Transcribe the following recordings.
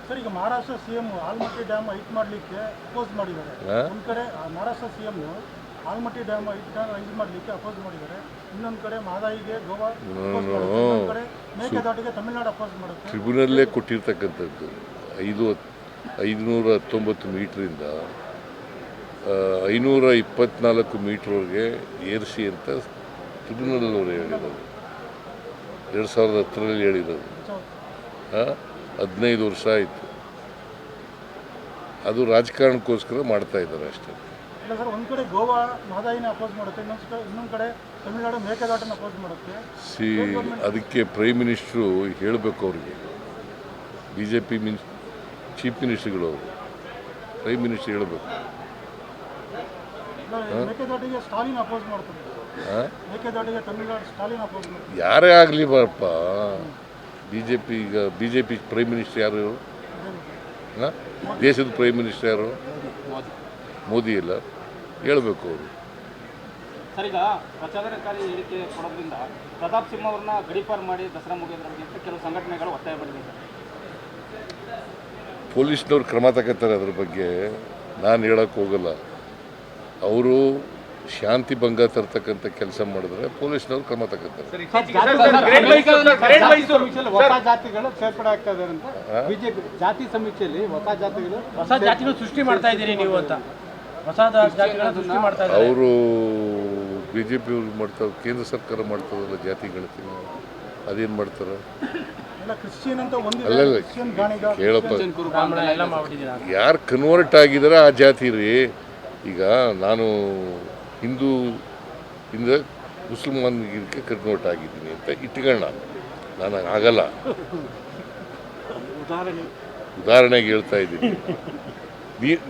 Sir, ಈಗ Maharashtra CM Almatti dam height ಮಾಡಲಿಕ್ಕೆ oppose ಮಾಡಿದ್ದಾರೆ. ಒಂದು ಕಡೆ Maharashtra CM Almatti dam height ಮಾಡಲಿಕ್ಕೆ ಅಪೋಸ್ ಮಾಡಿದ್ದಾರೆ. ಇನ್ನೊಂದು ಕಡೆ ಮಹದಾಯಿಗೆ ಗೋವಾ ಅಪೋಸ್ ಮಾಡುತ್ತೆ. ಇನ್ನೊಂದು ಕಡೆ ಮೇಕೆದಾಟಿಗೆ ತಮಿಳುನಾಡು ಅಪೋಸ್ ಮಾಡುತ್ತೆ. ಟ್ರಿಬ್ಯುನಲ್ಲೇ ಕೊಟ್ಟಿರ್ತಕ್ಕಂಥದ್ದು 519 ಮೀಟ್ರಿಂದ 524 ಮೀಟ್ರ್ವರೆಗೆ ಏರಿಸಿ ಅಂತ ಟ್ರಿಬ್ಯುನಲ್ ಹೇಳಿರೋದು. 2010ರಲ್ಲಿ ಹೇಳಿರೋದು. 15 ವರ್ಷ ಆಯಿತು. ಅದು ರಾಜಕಾರಣಕ್ಕೋಸ್ಕರ ಮಾಡ್ತಾ ಇದ್ದಾರೆ ಅಷ್ಟೇ. ಇಲ್ಲ ಸರ್, ಒಂದು ಕಡೆ ಗೋವಾ ಮಹದಾಯಿನ ಅಪೋಸ್ ಮಾಡುತ್ತೆ, ಇನ್ನೊಂದು ಕಡೆ ತಮಿಳುನಾಡು ಮೇಕೆದಾಟನ ಅಪೋಸ್ ಮಾಡುತ್ತೆ. ಅದಕ್ಕೆ ಪ್ರೈಮ್ ಮಿನಿಸ್ಟ್ರು ಹೇಳಬೇಕು ಅವ್ರಿಗೆ. BJP ಚೀಫ್ ಮಿನಿಸ್ಟ್ರುಗಳು ಅವರು, ಪ್ರೈಮ್ ಮಿನಿಸ್ಟರ್ ಹೇಳಬೇಕು. ಮೇಕೆದಾಟಿಗೆ ಸ್ಟಾಲಿನ್ ಅಪೋಸ್ ಮಾಡ್ತಾರೆ. ಮೇಕೆದಾಟಿಗೆ ತಮಿಳುನಾಡು ಸ್ಟಾಲಿನ್ ಅಪೋಸ್ ಮಾಡ್ತಾರೆ. ಯಾರೇ ಆಗಲಿ ಬಾರಪ್ಪ, BJP ಪ್ರೈಮ್ ಮಿನಿಸ್ಟರ್ ಯಾರು? ದೇಶದ ಪ್ರೈಮ್ ಮಿನಿಸ್ಟರ್ ಯಾರು? ಮೋದಿ ಇಲ್ಲ. ಹೇಳಬೇಕು ಅವರು. ಸರ್, ಈಗ ಪ್ರಚೋದನಕಾರಿ ಹೇಳಿಕೆ ಕೊಡೋದ್ರಿಂದ ಪ್ರತಾಪ್ ಸಿಂಹ ಅವ್ರನ್ನ ಗಡೀಪಾರು ಮಾಡಿ ದಸರಾ ಮುಗಿಯೋದ್ರ ಬಗ್ಗೆ ಅಂತ ಕೆಲವು ಸಂಘಟನೆಗಳು ಒತ್ತಾಯ ಪಡಿದೆ. ಪೊಲೀಸ್ನವ್ರು ಕ್ರಮ ತಗೋತಾರೆ. ಅದ್ರ ಬಗ್ಗೆ ನಾನು ಹೇಳಕ್ಕೆ ಹೋಗಲ್ಲ. ಅವರು ಶಾಂತಿ ಭಂಗ ತರ್ತಕ್ಕಂಥ ಕೆಲಸ ಮಾಡಿದ್ರೆ ಪೊಲೀಸ್ನವ್ರು ಕ್ರಮ ತಗೋತಾರೆ. ಹೊಸ ಜಾತಿಗಳು ಸೇರ್ಪಡೆ ಆಗ್ತಾ ಇದ್ದಾರೆ ಅಂತ ಬಿಜೆಪಿ ಜಾತಿ ಸಮೀಕ್ಷೆಯಲ್ಲಿ ಹೊಸ ಜಾತಿಗಳು ಸೃಷ್ಟಿ ಮಾಡ್ತಾ ಇದ್ದೀರಿ ನೀವು ಅಂತ. ಹೊಸ ಜಾತಿಗಳ ಸೃಷ್ಟಿ ಮಾಡ್ತಾ ಇದ್ದಾರೆ ಅವರು. BJP ಅವ್ರು ಮಾಡ್ತಾರೆ, ಕೇಂದ್ರ ಸರ್ಕಾರ ಮಾಡ್ತಾರಲ್ಲ ಜಾತಿ ಗಣತಿ. ಅದೇನು ಮಾಡ್ತಾರೆ? ಅಲ್ಲಲ್ಲ, ಕೇಳಪ್ಪ, ಯಾರು ಕನ್ವರ್ಟ್ ಆಗಿದಾರೆ ಆ ಜಾತಿ ರೀ. ಈಗ ನಾನು ಹಿಂದೂ ಇಂದ ಮುಸಲ್ಮಾನ್ಗೆ ಕನ್ವರ್ಟ್ ಆಗಿದ್ದೀನಿ ಅಂತ ಇಟ್ಕೊಳ್ಳೋಣ. ನಾನು ಆಗಲ್ಲ, ಉದಾಹರಣೆಗೆ ಹೇಳ್ತಾ ಇದ್ದೀನಿ.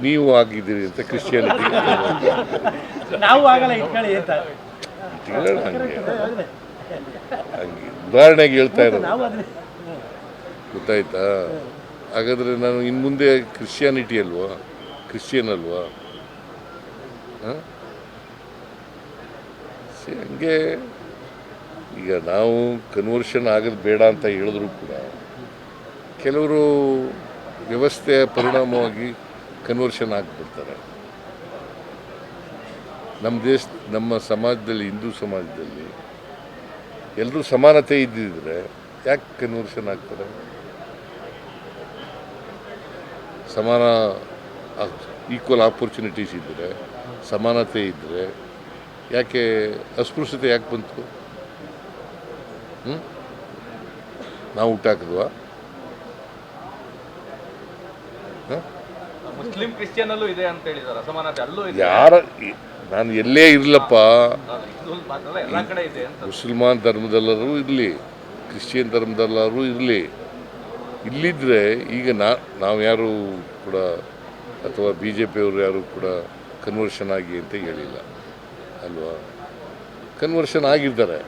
ನೀವು ಆಗಿದ್ದೀರಿ ಅಂತ ಕ್ರಿಶ್ಚಿಯಾನಿಟಿ ನಾವು ಆಗಲ್ಲ ಇಟ್ಕೊಳ್ಳಿ ಅಂತ ಇಟ್ಕೊಳ್ಳೋಣ. ಹಂಗೆ ಉದಾಹರಣೆಗೆ ಹೇಳ್ತಾ ಇರೋದು, ಗೊತ್ತಾಯ್ತಾ? ಹಾಗಾದರೆ ನಾನು ಇನ್ನು ಮುಂದೆ ಕ್ರಿಶ್ಚಿಯಾನಿಟಿ ಅಲ್ವಾ, ಕ್ರಿಶ್ಚಿಯನ್ ಅಲ್ವಾ? ಹಂಗೆ ಈಗ ನಾವು ಕನ್ವರ್ಷನ್ ಆಗೋದು ಬೇಡ ಅಂತ ಹೇಳಿದ್ರು ಕೂಡ ಕೆಲವರು ವ್ಯವಸ್ಥೆಯ ಪರಿಣಾಮವಾಗಿ ಕನ್ವರ್ಷನ್ ಆಗಿಬಿಡ್ತಾರೆ. ನಮ್ಮ ಸಮಾಜದಲ್ಲಿ, ಹಿಂದೂ ಸಮಾಜದಲ್ಲಿ ಎಲ್ಲರೂ ಸಮಾನತೆ ಇದ್ದಿದ್ರೆ ಯಾಕೆ ಕನ್ವರ್ಷನ್ ಆಗ್ತಾರೆ? ಸಮಾನ ಈಕ್ವಲ್ ಆಪರ್ಚುನಿಟೀಸ್ ಇದ್ದರೆ, ಸಮಾನತೆ ಇದ್ದರೆ ಯಾಕೆ ಅಸ್ಪೃಶ್ಯತೆ ಯಾಕೆ ಬಂತು? ನಾವು ಹುಟ್ಟಾಕಿದ್ವಾ? ಮುಸ್ಲಿಂ ಕ್ರಿಶ್ಚಿಯನ್ನಲ್ಲೂ ಇದೆ ಅಂತ ಹೇಳಿದ್ದಾರೆ, ಅಸಮಾನತೆ ಅಲ್ಲೂ ಇದೆ. ನಾನು ಎಲ್ಲೇ ಇರಲಪ್ಪ, ಎಲ್ಲ ಕಡೆ ಇದೆ ಅಂತ. ಮುಸಲ್ಮಾನ್ ಧರ್ಮದಲ್ಲರೂ ಇರಲಿ, ಕ್ರಿಶ್ಚಿಯನ್ ಧರ್ಮದಲ್ಲರೂ ಇರಲಿ, ಇಲ್ಲಿದ್ದರೆ ಈಗ ನಾವು ಯಾರು ಕೂಡ ಅಥವಾ BJP ಅವರು ಯಾರು ಕೂಡ ಕನ್ವರ್ಷನ್ ಆಗಿ ಅಂತ ಹೇಳಿಲ್ಲ ಅಲ್ವಾ? ಕನ್ವರ್ಷನ್ ಆಗಿದ್ದಾರೆ.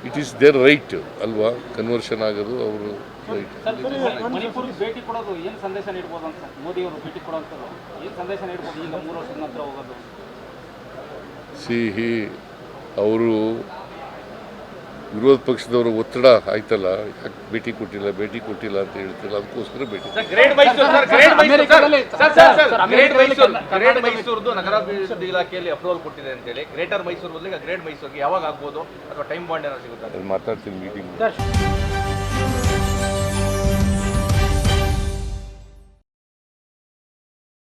ಇಟ್ ಈಸ್ ದೇರ್ ರೈಟ್ ಅಲ್ವಾ? ಕನ್ವರ್ಷನ್ ಆಗೋದು ಅವರು ರೈಟ್. ಮಣಿಪುರ್ಗೆ ಭೇಟಿ ಕೊಡೋದು ಏನು ಸಂದೇಶ ನೀಡ್ಬೋದು ಅಂತ ಮೋದಿ ಅವರು ಭೇಟಿ ಕೊಡೋಂಥದ್ದು ಏನು ಸಂದೇಶ ನೀಡ್ಬೋದು ಈಗ 3 ವರ್ಷದ ನಂತರ ಹೋಗೋದು? ಅವರು ವಿರೋಧ ಪಕ್ಷದವರು ಒತ್ತಡ ಆಯ್ತಲ್ಲ, ಯಾಕೆ ಭೇಟಿ ಕೊಟ್ಟಿಲ್ಲ ಅಂತ ಹೇಳ್ತಿಲ್ಲ, ಅದಕ್ಕೋಸ್ಕರ ಭೇಟಿ. ಗ್ರೇಟ್ ಮೈಸೂರ್ದು ನಗರಾಭಿವೃದ್ಧಿ ಇಲಾಖೆಯಲ್ಲಿ ಅಪ್ರೂವಲ್ ಕೊಟ್ಟಿದೆ ಅಂತೇಳಿ, ಗ್ರೇಟರ್ ಮೈಸೂರು ಬದಲಿಗೆ ಗ್ರೇಟ್ ಮೈಸೂರಿಗೆ ಯಾವಾಗ ಆಗ್ಬೋದು ಅಥವಾ ಟೈಮ್ ಬಾಂಡ್ ಏನಾದ್ರು ಸಿಗುತ್ತೆ? ಮಾತಾಡ್ತೀನಿ ಮೀಟಿಂಗ್.